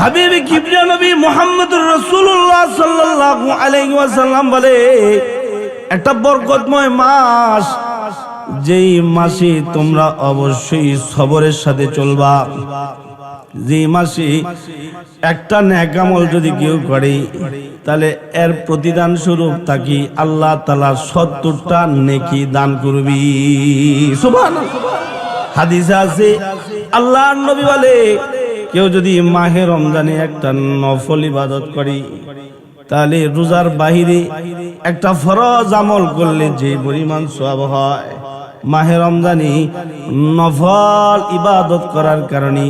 হাবিবে কিবরিয়া নবী মুহাম্মদুর রাসূলুল্লাহ সাল্লাল্লাহু আলাইহি ওয়াসাল্লাম বলে, একটা বরকতময় মাস, যেই মাসে তোমরা অবশ্যই সবরের সাথে চলবা। যে মাসে একটা নেক আমল যদি কেউ করে, তাহলে এর প্রতিদান স্বরূপ তাকে আল্লাহ তাআলা ৭০টা নেকি দান করবি। সুবহানাল্লাহ। হাদিসে আছে, আল্লাহর নবী বলে, কেউ যদি মাহে রমজানে একটা নফল ইবাদত করে, তাহলে রোজার বাহিরে একটা ফরজ আমল করলে যে পরিমাণ সওয়াব হয়, মাহে রমজানে নফল ইবাদত করার কারণে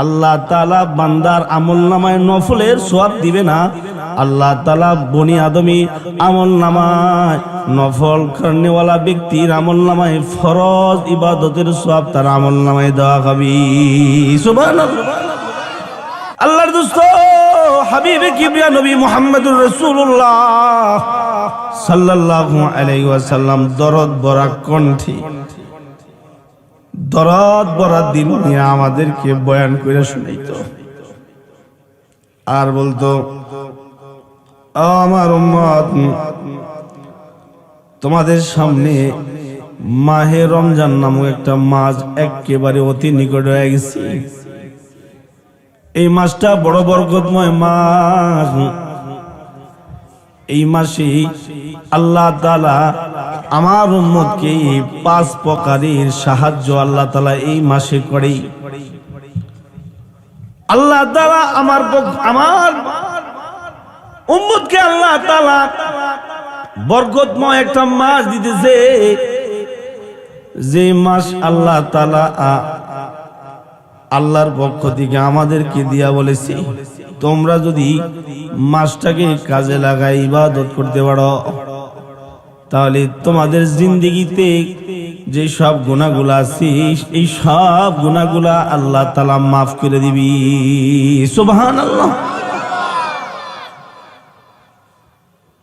আল্লাহ তাআলা বান্দার আমলনামায় নফলের সওয়াব দিবে না, আল্লাহ তাআলা বনি আদমি আমলনামায় নফল করনেওয়ালা ব্যক্তির আমলনামায় ফরজ ইবাদতের সওয়াব তার আমলনামায় দেওয়া হবে। সুবহানাল্লাহ। আল্লাহর দোস্ত হাবিবে কিবরিয়া নবী মুহাম্মদুর রাসূলুল্লাহ সাল্লাল্লাহু আলাইহি ওয়াসাল্লাম দরদ ভরা কণ্ঠে, দরদ ভরা দিন নিয়ে আমাদেরকে বয়ান করে শোনাইতো আর বলতো, আমার উম্মত, তোমাদের সামনে মাহে রমজান নামক একটা মাস একেবারে অতি নিকট হয়ে গেছে। এই মাসটা বড় বরকতময় মাস। এই মাসে আল্লাহ তাআলা আমার উম্মতকে ৫ প্রকারের সাহায্য আল্লাহ তাআলা এই মাসে করে। আল্লাহ তাআলা আমার উম্মতকে আল্লাহ তাআলা বরকতময় একটা মাস দিতেছে, যে মাস আল্লাহ তাআলা আল্লাহর পক্ষ থেকে আমাদেরকে দিয়া বলেছি, তোমরা যদি মাসটাকে কাজে লাগাই ইবাদত করতে পারো, তাহলে তোমাদের জিন্দেগিতে যে সব গুনাহগুলো আছে, এই সব গুনাহগুলো আল্লাহ তাআলা মাফ করে দিবি। সুবহানাল্লাহ।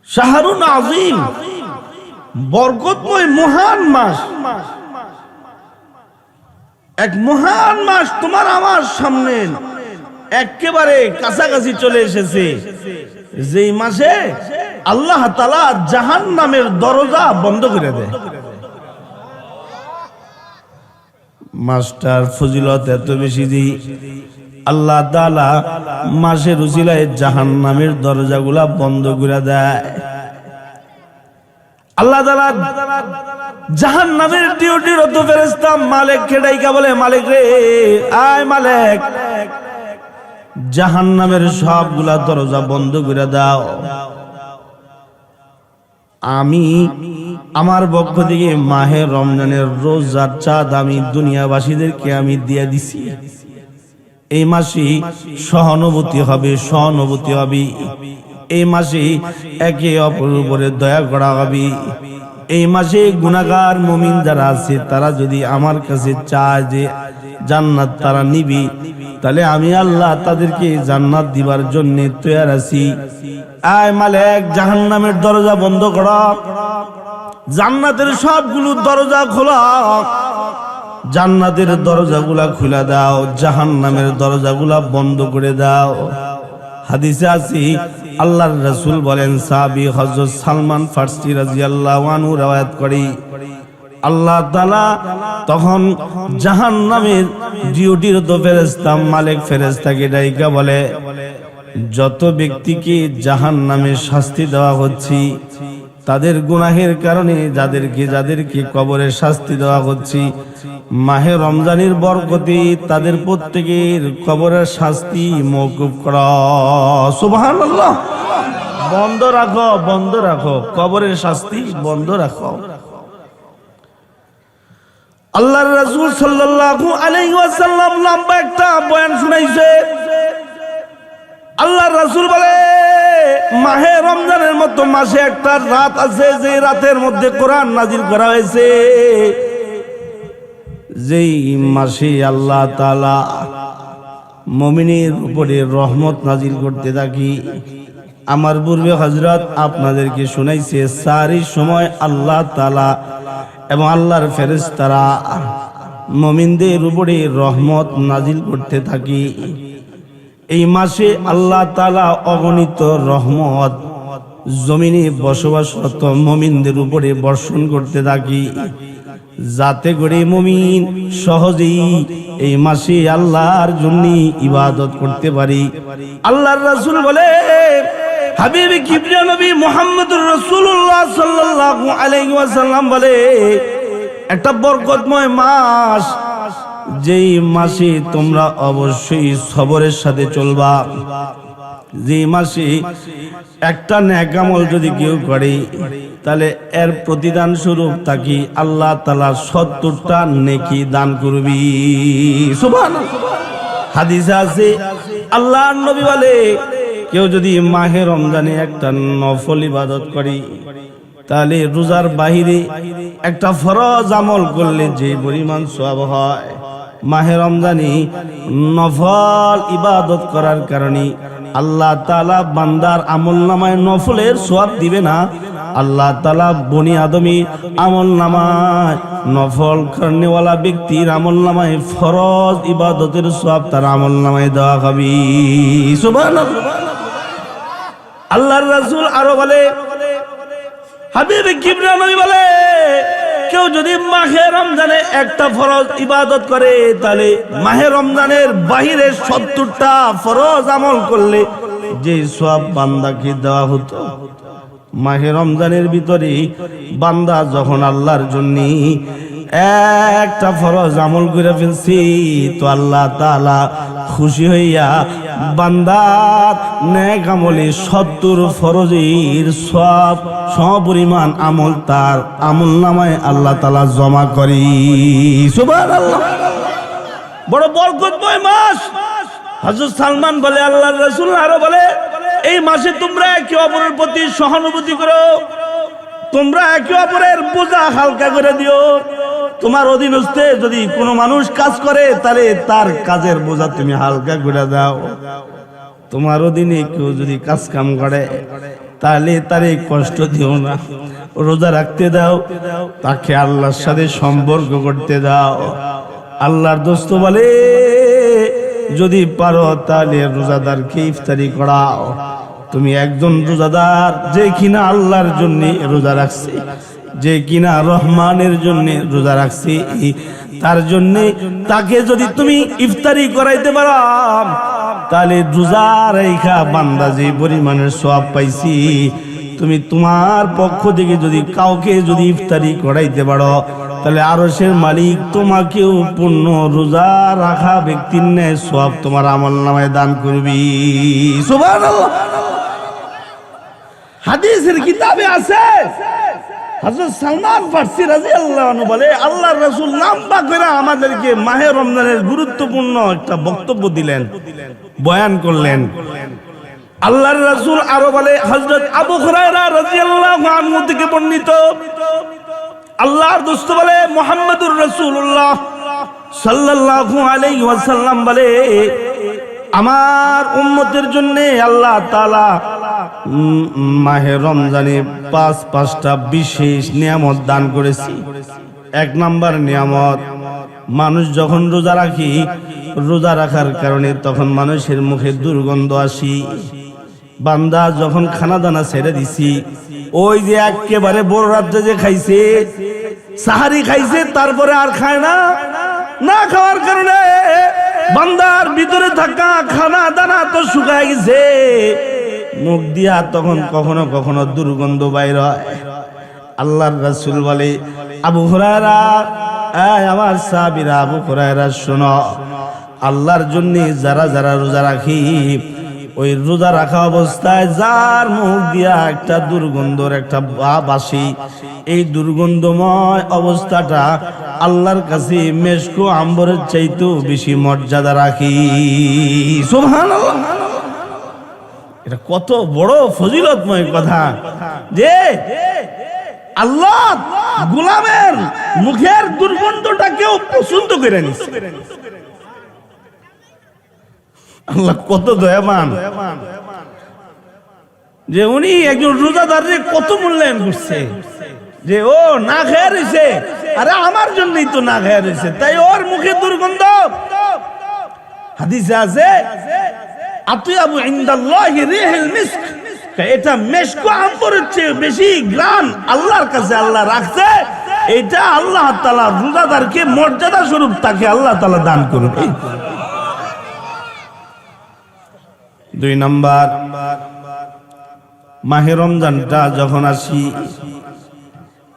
শাহরুন আযীম, বরকতময় মহান মাস, এক মহান মাস তোমার আমার সামনে একেবারে কাছাকাছি চলে এসেছে, যেই মাসে আল্লাহ তাআলা জাহান্নামের দরজা বন্ধ করে দেয়। মাসটার ফজিলত এত বেশি যে আল্লাহ তাআলা মাসের উসিলায় জাহান্নামের দরজাগুলা বন্ধ করে দেয়। আল্লাহ তাআলা জাহান্নামের ডিউটিরত ফেরেশতা মালিককে ডাইকা বলে, মালিক রে, আয় মালিক, জাহান্নামের সবগুলা দরজা বন্ধ করে দাও। আমি আমার পক্ষ থেকে মাহে রমজানের রোজার চাঁদ আমি দুনিয়াবাসীদেরকে আমি দিয়ে দিছি। এই মাসে সহানুভূতি হবে, সহানুভূতি হবে। এই মাসে একে অপরের উপরে দয়া করা হবে। এই মাসে গুনাহগার মুমিন যারা আছে, তারা যদি আমার কাছে চায় যে জান্নাত তারা নিবি, তাহলে আমি আল্লাহ তাদেরকে জান্নাত দিবার জন্য তৈয়ার আছি। আয় মালিক, জাহান্নামের দরজা বন্ধ করা, জান্নাতের সবগুলো দরজা খোলা, জান্নাতের দরজাগুলা খুলে দাও, জাহান্নামের দরজাগুলা বন্ধ করে দাও। হাদিসে আছে, আল্লাহর রাসূল বলেন, সাহাবী হযরত সালমান ফারসি রাদিয়াল্লাহু আনহু রওয়ায়াত করি, আল্লাহ তাআলা তখন জাহান্নামের ডিউটিরত ফেরেশতা মালিক ফেরেশতাকে ডাইকা বলে, যত ব্যক্তিকে জাহান্নামে শাস্তি দেওয়া হচ্ছে, তাদের গুনাহের কারণে যাদেরকে কবরে শাস্তি দেওয়া হচ্ছে, মাহে রমজানের বরকতে তাদের প্রত্যেকের কবরের শাস্তি মওকুফ করা। সুবহানাল্লাহ। বন্ধ রাখো, বন্ধ রাখো, কবরের শাস্তি বন্ধ রাখো। আল্লাহর রাসূল সাল্লাল্লাহু আলাইহি ওয়াসাল্লাম লম্বা একটা বয়ান শুনাইছে। আল্লাহর রাসূল বলে, মাহে রমজানের মতো মাসে একটা রাত আছে, যে রাতের মধ্যে কোরআন নাজিল করা হয়েছে, যেই মাসে আল্লাহ তাআলা মুমিনের উপরে রহমত নাজিল করতে থাকি। আমার পূর্বে হযরত আপনাদেরকে শুনাইছে, সারির সময় আল্লাহ তাআলা এবং আল্লাহর ফেরেশতারা মুমিনদের উপরে রহমত নাজিল করতে থাকি। এই মাসে আল্লাহ তাআলা অগণিত রহমত জমিনে বসবাসরত মুমিনদের উপরে বর্ষণ করতে থাকি, যাতে করে মুমিন সহজেই এই মাসে আল্লাহর জন্য ইবাদত করতে পারি। আল্লাহর রাসূল বলে, হাবিবে কিবরিয়া নবী মুহাম্মদুর রাসূলুল্লাহ সাল্লাল্লাহু আলাইহি ওয়াসাল্লাম বলে, একটা বরকতময় মাস, যেই মাসে তোমরা অবশ্যই সবরের সাথে চলবা। যে মাসে একটা নেক আমল যদি কেউ করে, তাহলে এর প্রতিদান স্বরূপ তাকে আল্লাহ তাআলা ৭০টা নেকি দান করবি। সুবহানাল্লাহ। হাদিসে আছে, আল্লাহর নবী বলে, কেউ যদি মাহে রমজানে একটা নফল ইবাদত করে, তাহলে রোজার বাহিরে একটা ফরজ আমল করলে যে পরিমাণ সওয়াব হয়, মাহে রমজানে নফল ইবাদত করার কারণে আল্লাহ তাআলা বান্দার আমলনামায় নফলের সওয়াব দিবে না, আল্লাহ তাআলা বনি আদমি আমলনামায় নফল করনেওয়ালা ব্যক্তির আমলনামায় ফরজ ইবাদতের সওয়াব তার আমলনামায় দেওয়া হবে। সুবহানাল্লাহ। আল্লাহর রাসূল আরো বলে, হাবিবে কিবরিয়া নবী বলে, কেউ যদি মাহে রমজানে একটা ফরজ ইবাদত করে, তাহলে মাহে রমজানের বাহিরে ৭০টা ফরজ আমল করলে যে সওয়াব বান্দাকে দেওয়া হতো, মাহে রমজানের ভিতরে বান্দা যখন আল্লাহর জন্য একটা ফরজ আমল করে ফেলছি, তো আল্লাহ তাআলা খুশি হইয়া বান্দার নেক আমলে ৭০ ফরজের সওয়াব সমপরিমাণ আমল তার আমলনামায় আল্লাহ তাআলা জমা করি। সুবহানাল্লাহ। বড় বরকতময় মাস। হযরত সালমান বলে, আল্লাহর রাসূল আরো বলে, এই মাসে তোমরা একে অপরের প্রতি সহানুভূতি করো, তোমরা একে অপরের বোঝা হালকা করে দিও। তোমার অধীনস্থে যদি কোনো মানুষ কাজ করে, তাহলে তার কাজের বোঝা তুমি হালকা করে দাও। তোমার অধীনে কেউ যদি কাজ কাম করে, তাহলে তারে কষ্ট দিও না, রোজা রাখতে দাও, তাকে আল্লাহর সাথে সম্পর্ক করতে দাও। আল্লাহর দোস্ত বলে, যদি পারো তাহলে রোজাদারকে ইফতারি করাও। তুমি একজন রোজাদার যে কিনা আল্লাহর জন্য রোজা রাখছে, যে কিনা রহমানের জন্য রোজা রাখছে, তার জন্য তাকে যদি তুমি ইফতারি করাইতে পারো, তাহলে রোজা রাখা বান্দা যে পরিমাণের সওয়াব পাইছি, তুমি তোমার পক্ষ থেকে যদি কাউকে যদি ইফতারি করাইতে পারো, তাহলে আরশের মালিক তোমাকেও পূর্ণ রোজা রাখা ব্যক্তির ন্যায় সওয়াব তোমার আমলনামায় দান করবি। সুবহানাল্লাহ। হাদিসের কিতাবে আছে, হযরত সালমান ফারসি রাদিয়াল্লাহু আনহু বলে, আল্লাহর রাসূল লম্বা করে আমাদেরকে মাহে রমজানের গুরুত্বপূর্ণ একটা বক্তব্য দিলেন, বয়ান করলেন। আল্লাহর রাসূল আরো বলে, হযরত আবু হুরায়রা রাদিয়াল্লাহু আনহু থেকে বর্ণিত, আল্লাহর দোস্ত বলে, মুহাম্মদুর রাসূলুল্লাহ সাল্লাল্লাহু আলাইহি ওয়াসাল্লাম বলে, আমার উম্মতের জন্য আল্লাহ তাআলা মাহে রমজানে পাঁচটা বিশেষ নিয়ামত দান করেছি। এক নাম্বার নিয়ামত, মানুষ যখন রোজা রাখি, রোজা রাখার কারণে তখন মানুষের মুখে দুর্গন্ধ আসি। বান্দা যখন খানা দানা ছেড়ে দিছি, ওই যে একেবারে বড় রাত্রে যে খাইছে, সাহারি খাইছে, তারপরে আর খায় না, না খাওয়ার কারণে বান্দার ভিতরে থাকা খানা দানা তো শুকায় গেছে, মুখ দিয়া তখন কখনো কখনো দুর্গন্ধ বাইর হয়। আল্লাহর রাসূল বলে, আবু হুরায়রা, আমার সাহাবীরা, আবু হুরায়রা শোনো, আল্লাহর জন্য যারা যারা রোজা রাখি, ওই রোজা রাখা অবস্থায় যার মুখ দিয়া একটা দুর্গন্ধর একটা ভাব আসে, এই দুর্গন্ধময় অবস্থাটা আল্লাহর কাছে মেশকো আম্বরের চাইতেও বেশি মর্যাদা রাখি। সুবহানাল্লাহ। এটা কত বড় ফজিলতময় কথা যে আল্লাহ গোলামের মুখের দুর্গন্ধটাকেও পছন্দ করে নিছে। আল্লাহ কত দয়াবান যে উনি একজন রোজাদারের কত মূল্যায়ন করছে, যে ও না খেয়ে রয়েছে, আরে আমার জন্যই তো না খেয়ে রয়েছে, তাই ওর মুখে দুর্গন্ধ। হাদিসে আছে, আতিয়াবু ইনদাল্লাহি রিহুল মিস্ক, এটা মেশক আম্বরের চেয়ে বেশি ঘ্রাণ আল্লাহর কাছে আল্লাহ রাখছে। এটা আল্লাহ তাআলা রোজাদারকে মর্যাদা স্বরূপ তাকে আল্লাহ তাআলা দান করবে। 2 নাম্বার, মাহে রমজানটা যখন আসি,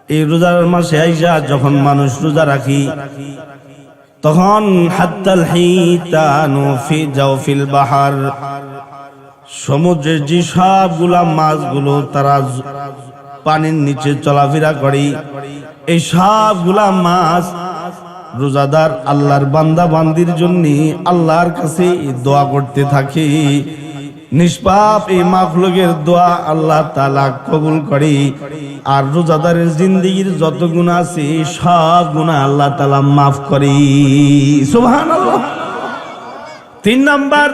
এই রোজার মাসে আইসা যখন মানুষ রোজা রাখি, তখন হাত্তাল হিতানু ফি জাওফিল বাহার, সমুদ্রের যে সবগুলা মাছগুলো তারা পানির নিচে চলাফেরা করে, এই সবগুলা মাছ রোজাদার আল্লাহর বান্দা বান্দির জন্য আল্লাহর কাছে দোয়া করতে থাকে। নিষ্পাপ এই মাখলুকের দোয়া আল্লাহ তাআলা কবুল করে, আর রোজাদারের জিন্দেগীর যত গুনাহ আছে সব গুনাহ আল্লাহ তাআলা মাফ করে। সুবহানাল্লাহ। 3 নাম্বার,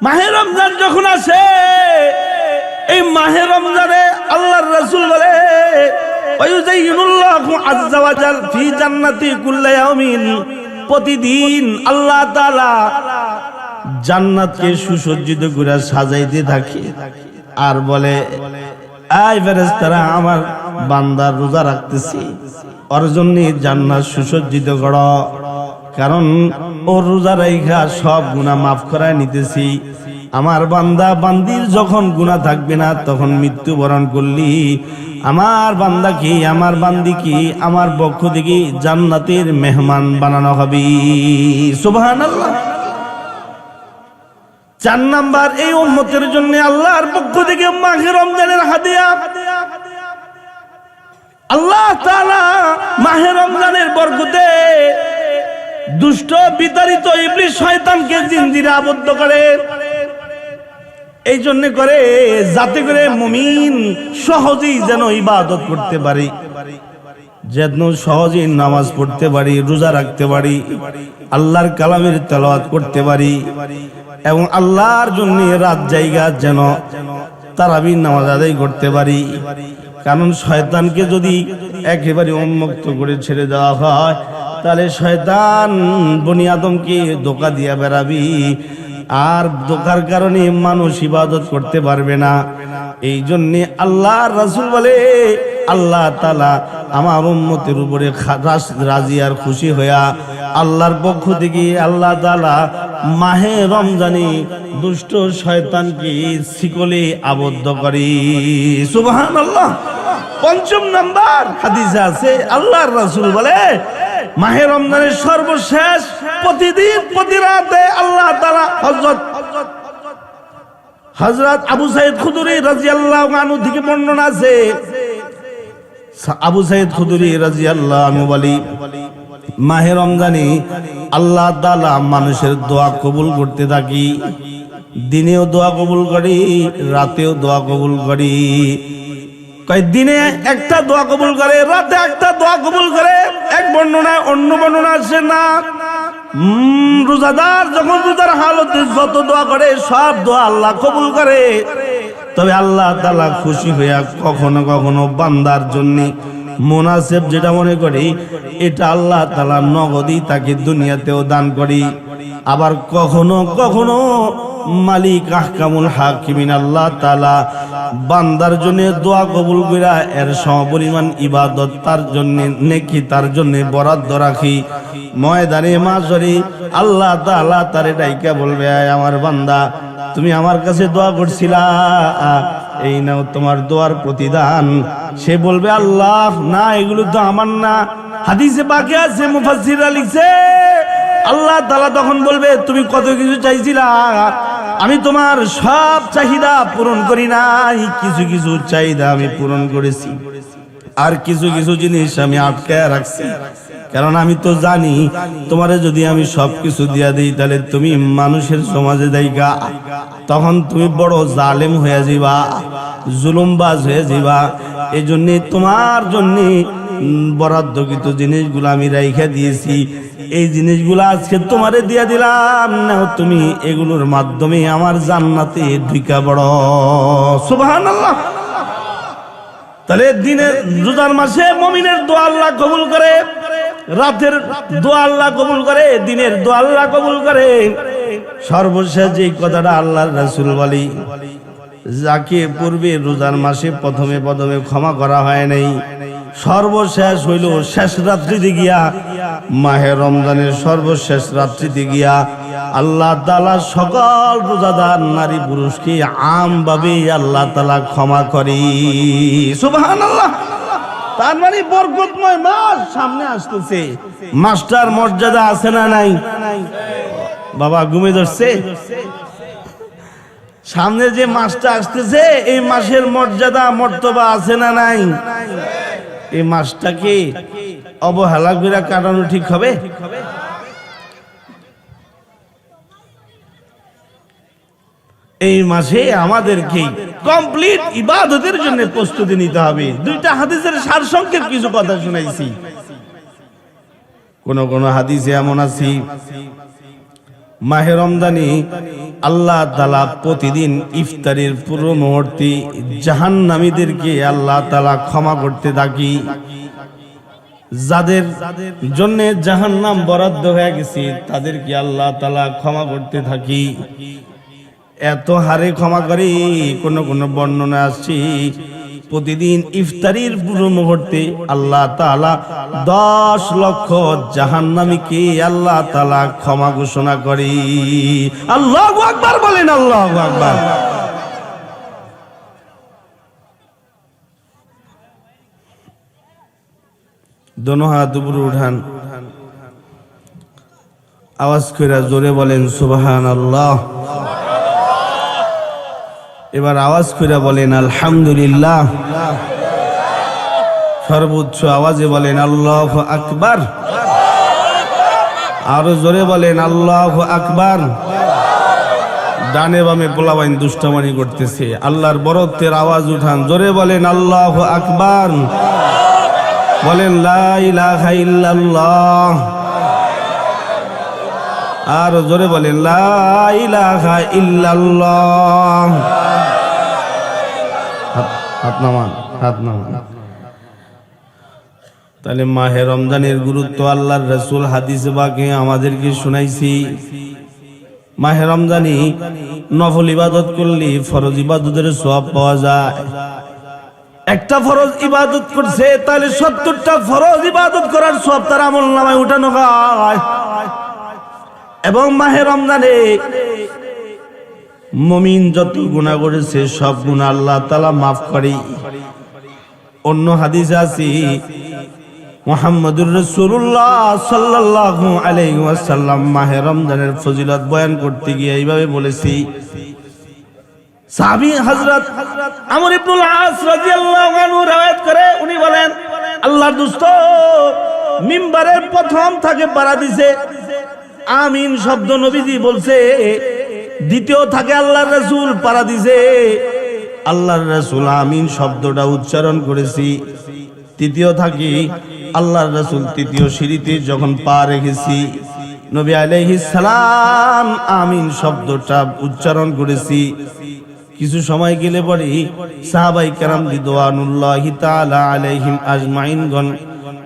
মাহে রমজান যখন আসে, এই মাহে রমজানে আল্লাহর রাসূল বলে ওয়ায়ুযায়্যিনুল্লাহু আযজা ওয়া জাল ফি জান্নাতি কুল্লা ইয়াউমিন, প্রতিদিন আল্লাহ তাআলা জান্নাতকে সুসজ্জিত করে সাজাইতে থাকে আর বলে, আই ফেরেশতারা, আমার বান্দার রোজা রাখতেছি, ওর জন্য জান্নাত সুসজ্জিত করো, কারণ ওর রোজা রাইখা সব গুনাহ মাফ করায় নিতেছি। আমার বান্দা বান্দির যখন গুনাহ থাকবে না, তখন মৃত্যুবরণ করলি আমার বান্দা কি, আমার বান্দি কি, আমার পক্ষ থেকে জান্নাতের মেহমান বানানো হবে। সুবহানাল্লাহ। 4 নাম্বার, এই উম্মতের জন্য আল্লাহর পক্ষ থেকে মাহে রমজানের হাদিয়া। আল্লাহ তাআলা মাহে রমজানের বরকতে দুষ্ট বিতাড়িত ইবলিস শয়তানকে জিনজিরে আবদ্ধ করে, এই জন্য করে যাতে করে মুমিন সহজেই যেন ইবাদত করতে পারে, যেন সহজেই নামাজ পড়তে পারি, রোজা রাখতে পারি, আল্লাহর কালামের তেলাওয়াত করতে পারি, এবং আল্লাহর জন্য রাত জায়গা যেন তারাবি নামাজ আদায় করতে পারি। কারণ শয়তানকে যদি একেবারে উন্মুক্ত করে ছেড়ে দেওয়া হয়, তাহলে শয়তান বনি আদমকে ধোঁকা দিয়া বেড়াবি, আর ধোঁকার কারণে মানুষ ইবাদত করতে পারবে না। এই জন্য আল্লাহর রাসূল বলে, আল্লাহ তাআলা আমার উম্মতের উপরে রাজি আর খুশি হইয়া আল্লাহর পক্ষ থেকে আল্লাহ তাআলা মাহে রমজানে দুষ্ট শয়তানকে শিকলে আবদ্ধ করে। সুবহানাল্লাহ। 5 নাম্বার হাদিসে আছে, আল্লাহর রাসূল বলে, মাহে রমজানের সর্বশেষ প্রতিদিন প্রতি রাতে আল্লাহ তাআলা হযরত আবু সাঈদ খুদরি রাদিয়াল্লাহু আনহু থেকে বর্ণনা আছে, আবু সাঈদ খুদরি রাদিয়াল্লাহু আনহু বলে, মাহে রমজানে আল্লাহ তাআলা মানুষের দোয়া কবুল করতে থাকি, দিনেও দোয়া কবুল করি, রাতেও দোয়া কবুল করি। দিনে একটা দোয়া কবুল করে, রাতে একটা দোয়া কবুল করে। এক বর্ণনায়, অন্য বর্ণনা আছে না, রোজাদার যখন রোজার হালতে যত দোয়া করে সব দোয়া আল্লাহ কবুল করে। তবে আল্লাহ তাআলা খুশি হইয়া কখনো কখনো বান্দার জন্য মুনাসিব যেটা মনে করি, এটা আল্লাহ তাআলা নগদই তাকে দুনিয়াতেও দান করি। আবার কখনো কখনো মালিক আহকামুল হাকিমিন আল্লাহ তাআলা বান্দার জন্য দোয়া কবুল কইরা এর সমপরিমাণ ইবাদত তার জন্য, নেকি তার জন্য বরাদ্দ রাখি। ময়দানে মাশরে আল্লাহ তাআলা তারে ডাইকা বলবে, আমার বান্দা, তুমি আমার কাছে দোয়া করছিলা, এই নাও তোমার দোয়ার প্রতিদান। সে বলবে, আল্লাহ না, এগুলো তো আমার না। হাদিসে বাকি আছে, মুফাসসিররা লিখছে, আল্লাহ তাআলা তখন বলবে, তুমি কত কিছু চাইছিলা, আমি তোমার সব চাহিদা পূরণ করি নাই, কিছু কিছু চাহিদা আমি পূরণ করেছি, আর কিছু কিছু জিনিস আমি আটকায় রাখছি। কারণ আমি তো জানি তোমারে যদি আমি সবকিছু দিয়া দিই, তাহলে তুমি মানুষের সমাজে যাইগা, তখন তুমি বড় জালেম হয়ে যাবা, জুলুমবাজ হয়ে যাবা। এই জন্য তোমার জন্য বরাদ্দকৃত জিনিসগুলো আমি রাইখা দিয়েছি, এই জিনিসগুলো আজকে তোমারে দিয়া দিলাম, না তুমি এগুলোর মাধ্যমে আমার জান্নাতে ঢুকা বড়। সুবহানাল্লাহ। তাহলে দিনের রোজার মাসে মুমিনের দোয়া আল্লাহ কবুল করে, রাতের দোয়া আল্লাহ কবুল করে, দিনের দোয়া আল্লাহ কবুল করে। সর্বশেষ যে কথাটা আল্লাহর রাসূল বলি, যাকে পূর্বে রোজার মাসে প্রথমে ক্ষমা করা হয় নাই, সর্বশেষ হইল শেষ রাত্রিতে গিয়া, মাহে রমজানের সর্বশেষ রাত্রিতে গিয়া আল্লাহ তাআলা সকল রোজাদার নারী পুরুষকে আমভাবে আল্লাহ তাআলা ক্ষমা করে। সুবহানাল্লাহ। তার মানে বরকতময় মাস সামনে আসতেছে, মাসটার মর্যাদা আছে না নাই? বাবা ঘুমে ধরছে? সামনে যে মাসটা আসতেছে এই মাসের মর্যাদা মর্তবা আছে না নাই? এই মাসটাকে অবহেলা করে কাটানো ঠিক হবে? এই মাসে আমাদেরকে কমপ্লিট ইবাদতের জন্য প্রস্তুতি নিতে হবে। দুইটা হাদিসের সারসংক্ষেপ কিছু কথা শুনাইছি। কোন হাদিসে এমন আছে, মাহে রমজানে আল্লাহ তাআলা প্রতিদিন ইফতারের পূর্ব মুহূর্তে জাহান্নামীদেরকে আল্লাহ তাআলা ক্ষমা করতে থাকি। যাদের জন্য জাহান্নাম বরাদ্দ হয়ে গেছে তাদেরকে আল্লাহ তাআলা ক্ষমা করতে থাকি। এত হারে ক্ষমা করি, কোন বর্ণনা আসছে প্রতিদিন ইফতারির পূর্ব মুহূর্তে আল্লাহ তাআলা 10 লক্ষ জাহান্নামীকে আল্লাহ তাআলা ক্ষমা ঘোষণা করে। আল্লাহু আকবার বলেন, আল্লাহু আকবার। दोनों हाथ ऊपर उठान, आवाज করে জোরে বলেন সুবহানাল্লাহ। এবার আওয়াজ করে বলেন আলহামদুলিল্লাহ। সর্বোচ্চ আওয়াজে বলেন আল্লাহু আকবার। আরো জোরে বলেন আল্লাহু আকবার। ডানে বামে পোলাবাইন দুষ্টামানি করতেছে, আল্লাহর বরত্বের আওয়াজ উঠান, জোরে বলেন আল্লাহু আকবার। বলেন লা ইলাহা ইল্লাল্লাহ। আর জোরে বলেন লা ইলাহা ইল্লাল্লাহ। হাত নামান। তাহলে মাহে রমজানের গুরুত্ব আল্লাহর রাসূল হাদিসে পাকে আমাদেরকে শুনাইছি। মাহে রমজানে নফল ইবাদত করলে ফরজ ইবাদতের সওয়াব পাওয়া যায়। একটা ফরজ ইবাদত করছে তাহলে 70টা ফরজ ইবাদত করার সওয়াব তার আমলনামায় উঠানো হয়। এবং মাহে রমজানে মুমিন যত গুনাহ করেছে সব গুনাহ আল্লাহ তাআলা মাফ করে। অন্য হাদিসে আছে মুহাম্মদুর রাসূলুল্লাহ সাল্লাল্লাহু আলাইহি ওয়াসাল্লাম মাহে রমজানের ফজিলত বয়ান করতে গিয়ে এইভাবে বলেছি। সাহাবী হযরত আমর ইবনুল আস রাদিয়াল্লাহু আনহু riwayat করে, উনি বলেন আল্লাহর দোস্ত মিম্বারের প্রথম থাকে পাড়া দিছে আমিন শব্দ নবীজি বলছে, দ্বিতীয় থাকে আল্লাহর রাসূল পাড়া দিছে, আল্লাহর রাসূল আমিন শব্দটা উচ্চারণ করেছি, তৃতীয় থাকি আল্লাহর রাসূল তৃতীয় সিঁড়িতে যখন পা রেখেছি নবী আলাইহিস সালাম আমিন শব্দটা উচ্চারণ করেছি। কিছু সময় গেলে পরে সাহাবায়ে কেরাম রিদওয়ানুল্লাহি তাআলা আলাইহিম আজমাইনগণ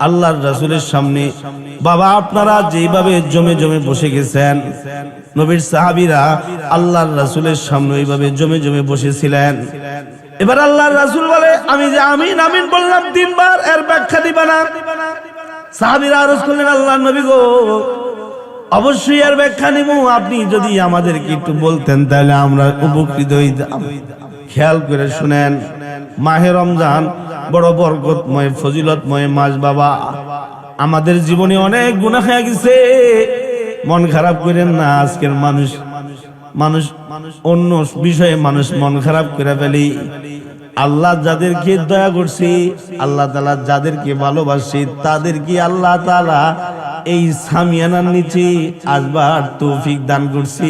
আল্লাহর রাসূলের সামনে, বাবা আপনারা যেভাবে জমে জমে বসে গেছেন, নবীর সাহাবীরা আল্লাহর রাসূলের সামনে এইভাবে জমে জমে বসেছিলেন। এবার আল্লাহর রাসূল বলে, আমি যে আমিন আমিন বললাম 3 বার, এর ব্যাখ্যা দিবা না? সাহাবীরা আরজ করলেন, আল্লাহর নবী গো অবশ্যই এর ব্যাখ্যা নিব, আপনি যদি আমাদেরকে একটু বলতেন তাহলে আমরা উপকৃত হইতাম। খেয়াল করে শুনেন, মাহে রমজান বড় বরকতময় ফজিলতময় মাস বাবা। আমাদের জীবনে অনেক গুনাহ হয়ে গেছে, মন খারাপ করেন না। আজকের মানুষ অন্য বিষয়ে মানুষ মন খারাপ করে ফেলি। আল্লাহ যাদেরকে দয়া করছে, আল্লাহ তাআলা যাদেরকে ভালোবাসে তাদেরকে আল্লাহ তাআলা এই সামিয়ানার নিচে আসবার তৌফিক দান করছে।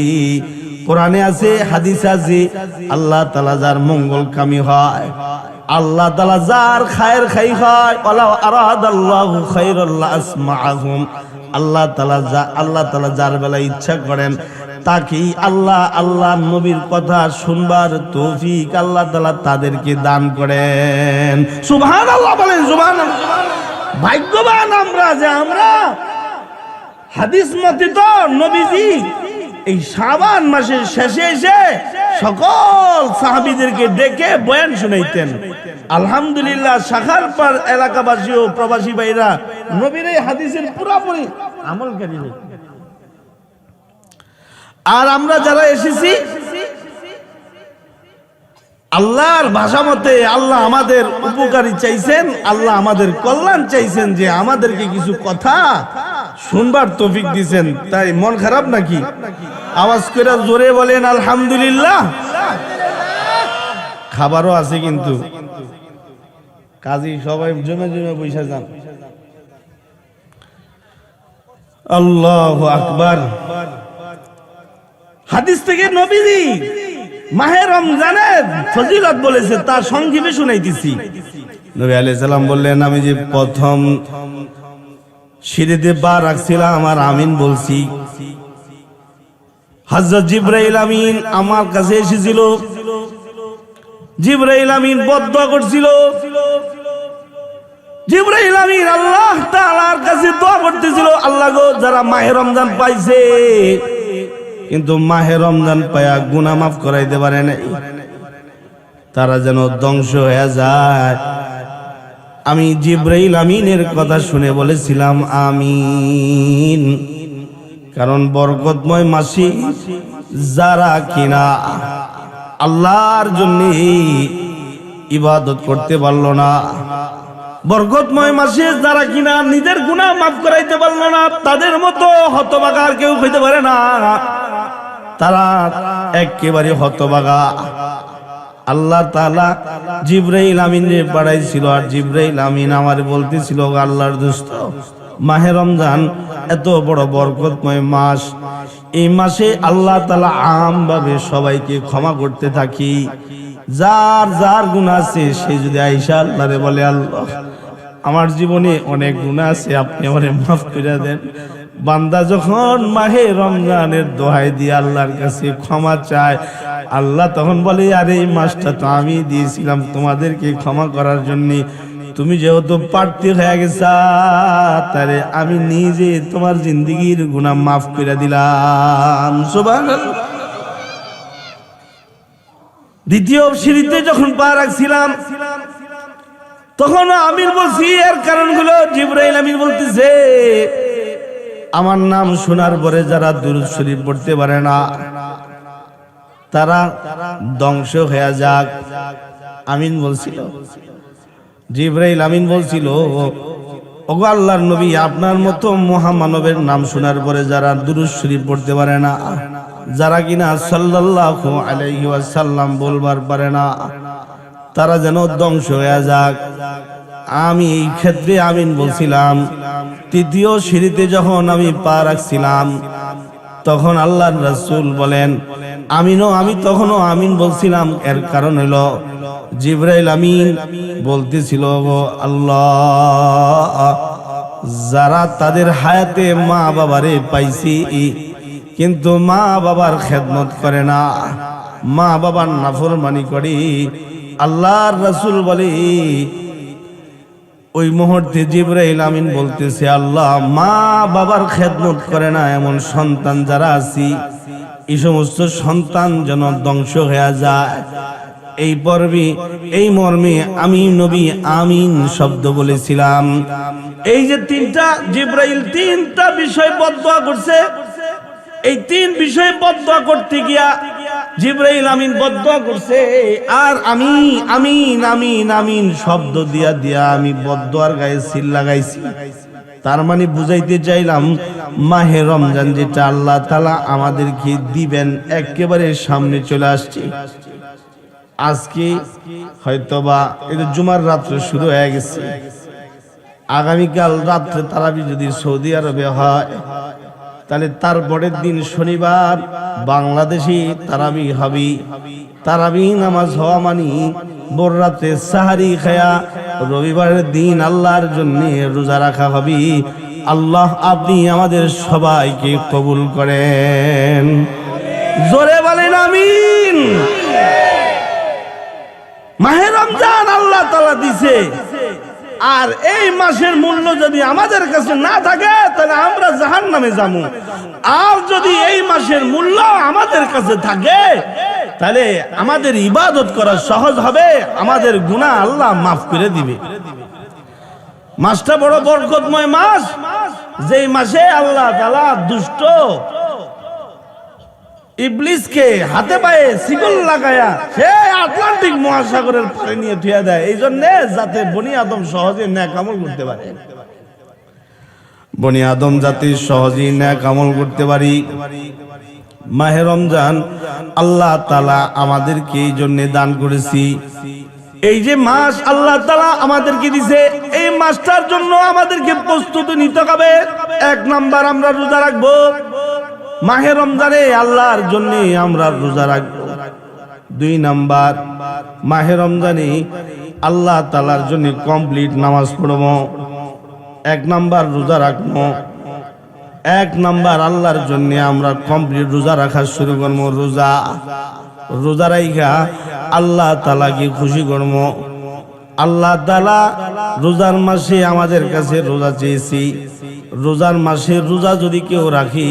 কোরআনে আছে, হাদিসে আছে, আল্লাহ তাআলা যার মঙ্গলকামী হয়, আল্লাহ তাআলা যার খায়ের খাই হয়, ওয়ালা আরাদাল্লাহু খায়রাল আসমাআহুম, আল্লাহ তাআলা যার বেলা ইচ্ছা করেন তাকে আল্লাহ নবীর কথা শুনবার তৌফিক আল্লাহ তাআলা তাদেরকে দান করেন। সুবহানাল্লাহ বলেন, সুবহানাল্লাহ। ভাগ্যবান আমরা যে আমরা হাদিস মতে তো নবীজি এই শাবান মাসের শেষে এসে সকল সাহাবীদেরকে ডেকে বয়ান শুনাইতেন। আলহামদুলিল্লাহ, শাখার পার এলাকাবাসী ও প্রবাসী ভাইরা নবীর এই হাদিসের পুরোপুরি আমলকারী। আর আমরা যারা এসেছি আল্লাহর ভাষা মতে আল্লাহ আমাদের উপকারী চাইছেন, আল্লাহ আমাদের কল্যাণ চাইছেন, যে আমাদেরকে কিছু কথা শুনবার তৌফিক দিয়েছেন। তাই মন খারাপ নাকি? আওয়াজ করে জোরে বলেন আলহামদুলিল্লাহ। খাবারও আছে কিন্তু, কাজী সবাই জমে জমে বসে যান। আল্লাহু আকবার। হাদিস থেকে নবীজি মাহে রমজানের ফজিলত বলেছে, তার সংক্ষেপে শুনাইতেছি। নবী আলাইহিস সালাম বললেন, আমি যে প্রথম সিঁড়িতে পা রাখছিলাম আর আমিন বলছি, হযরত জিবরাইল আমিন আমার কাছে এসেছিল। জিবরাইল আমিন বদদুয়া করছিল। জিবরাইল আমিন আল্লাহ তাআলার কাছে দোয়া করতেছিল, আল্লাহ গো, যারা মাহে রমজান পাইছে কিন্তু মাহে রমজান পায়া গুনাহ মাফ করাইতে পারে না, তারা যেন ধ্বংস হয়ে যায়। আমি জিবরাইল আমিনের কথা শুনে বলেছিলাম আমিন। কারণ বরকতময় মাসে যারা কিনা আল্লাহর জন্য ইবাদত করতে পারলো না, বরকতময় মাসে যারা কিনা নিজের গুনাহ মাফ করাইতে পারলো না, তাদের মতো হতভাগা আর কেউ হইতে পারে না। তারা একেবারে হতভাগা। আল্লাহ তাআলা জিবরাইল আমিনকে পাঠাইছিল, আর জিবরাইল আমিন আমার বলতেছিল, আল্লাহর দোস্ত, মাহে রমজান এত বড় বরকতময় মাস, এই মাসে আল্লাহ তাআলা আমভাবে সবাইকে ক্ষমা করতে থাকি। যার যার গুনাহ আছে সে যদি আয়েশা আল্লাহরে বলে, আল্লাহ আমার জীবনে অনেক গুনাহ আছে, আপনি আমারে মাফ করে দেন। বান্দা যখন মাহে রমজানের দোহাই দিয়ে আল্লাহর কাছে ক্ষমা চায়, আল্লাহ তখন বলে, আরে এই মাসটা তো আমি দিয়েছিলাম তোমাদেরকে ক্ষমা করার জন্য, তুমি যেহেতু প্রার্থী হয়ে গেছা, তারে আমি নিজে তোমার জিন্দেগির গুনাহ মাফ করে দিলাম। সুবহানাল্লাহ। দ্বিতীয় সিঁড়িতে যখন পা রাখছিলাম তখন আমিন বলছি। এর কারণগুলো জিবরাইল আমিন বলতেছে, আমার নাম শোনার পরে যারা দুরূদ শরীফ পড়তে পারে না তারা ধ্বংস হয়ে যাক। আমিন বলছিল। জিবরাইল আমিন বলছিল, ওগো আল্লাহর নবী, আপনার মতো মহামানবের নাম শোনার পরে যারা দুরূদ শরীফ পড়তে পারে না, যারা কিনা সাল্লাল্লাহু আলাইহি ওয়াসাল্লাম বলবার পারে না, তারা যেন ধ্বংস হয়ে যাক। আমি এই ক্ষেত্রে আমিন বলছিলাম। তৃতীয় সিঁড়িতে যখন আমি পা রাখছিলাম তখন আল্লাহর রাসূল বলেন আমিনও, আমি তখনও আমিন বলছিলাম। এর কারণ হলো জিবরাইল আমিন বলতেছিল, আল্লাহ, যারা তাদের হায়াতে মা বাবারে পাইছি কিন্তু মা বাবার খেদমত করে না, মা বাবার নাফরমানি করে, আল্লাহর রাসূল বলে ওই মুহূর্তে জিবরাইল আমিন বলতেছে, আল্লাহ, মা বাবার খেদমত করে না এমন সন্তান যারা আছি, এই সমস্ত সন্তান যেন ধ্বংস হয়ে যায়। এই পর্বে এই মর্মে আমি নবী আমিন শব্দ বলেছিলাম। এই যে তিনটা জিবরাইল তিনটা বিষয় বদদুয়া করছে, এই তিন বিষয় বদদুয়া করতে গিয়া জিবরাইল আমিন বদদুয়া করছে, আর আমি আমিন আমিন আমিন শব্দ দিয়া দিয়া আমি বদদুয়ার গায়ে সিল লাগাইছি। তার মানে বুঝাইতে চাইলাম, মাহে রমজান যেটা আল্লাহ তাআলা আমাদেরকে দিবেন একেবারে সামনে চলে আসছে। আজকে হয়তোবা এটা জুমার রাত্রে শুরু হয়ে গেছে, আগামীকাল রাত্রে তারাবি যদি সৌদি আরবে হয় তাহলে তার পরের দিন শনিবার বাংলাদেশে তারাবি হবে। তারাবি নামাজ হওয়া মানে ভোর রাতে সাহারি খায়া রবিবারের দিন আল্লাহর জন্য রোজা রাখা হবে। আল্লাহ আপনি আমাদের সবাইকে কবুল করেন, জোরে বলেন আমিন। মাহে রমজান আল্লাহ তাআলা দিছে, আর এই মাসের মূল্য যদি আমাদের কাছে না থাকে তাহলে আমরা জাহান্নামে যাবো। আর যদি এই মাসের মূল্য আমাদের কাছে থাকে তাহলে আমাদের ইবাদত করা সহজ হবে, আমাদের গুনাহ আল্লাহ মাফ করে দিবে। মাসটা বড় বরকতময় মাস, যেই মাসে আল্লাহ তাআলা দুষ্ট ইবলিসকে হাতে পায়ে শিকল লাগায়া সে আটলান্টিক মহাসাগরের পারে নিয়ে থুয়া দেয়, এই জন্য যাতে বনি আদম সহজে নেক আমল করতে পারে, বনি আদম যাতে সহজে নেক আমল করতে পারি। মাহে রমজান আল্লাহ তাআলা আমাদেরকে এই জন্য দান করেছি। এই যে মাস আল্লাহ তাআলা আমাদেরকে দিছে, এই মাসটার জন্য আমাদেরকে প্রস্তুতি নিতে হবে। এক নাম্বার আমরা রোজা রাখবো, মাহে রমজানে আল্লাহর জন্য আমরা রোজা রাখবো। দুই নাম্বার মাহে রমজানে আল্লাহ তাআলার জন্য কমপ্লিট নামাজ পড়বো। এক নাম্বার রোজা রাখবো, এক নাম্বার আল্লাহর জন্য আমরা কমপ্লিট রোজা রাখা শুরু করবো। রোজা রাইখা আল্লাহ তাআলাকে খুশি করবো। আল্লাহ তাআলা রোজার মাসে আমাদের কাছে রোজা চেয়েছি, রোজার মাসে রোজা যদি কেউ রাখি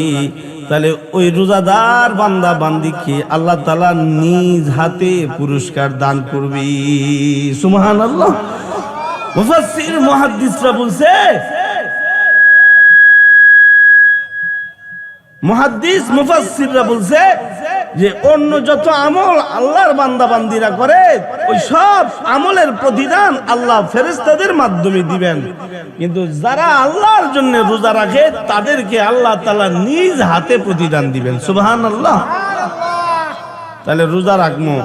তাহলে ওই রোজাদার বান্দা বান্দিকে আল্লাহ তাআলা নিজ হাতে পুরস্কার দান করবে। সুবহানাল্লাহ। মুফাসসির মুহাদ্দিসরা বলছে, মুফাসসিররা বলছে যে অন্য যত আমল আল্লাহর বান্দা বান্দিরা করে ওই সব আমলের প্রতিদান আল্লাহ ফেরেশতাদের মাধ্যমে দিবেন, কিন্তু যারা আল্লাহর জন্য রোজা রাখে তাদেরকে আল্লাহ তাআলা নিজ হাতে প্রতিদান দিবেন। সুবহানাল্লাহ। তাহলে রোজা রাখবো।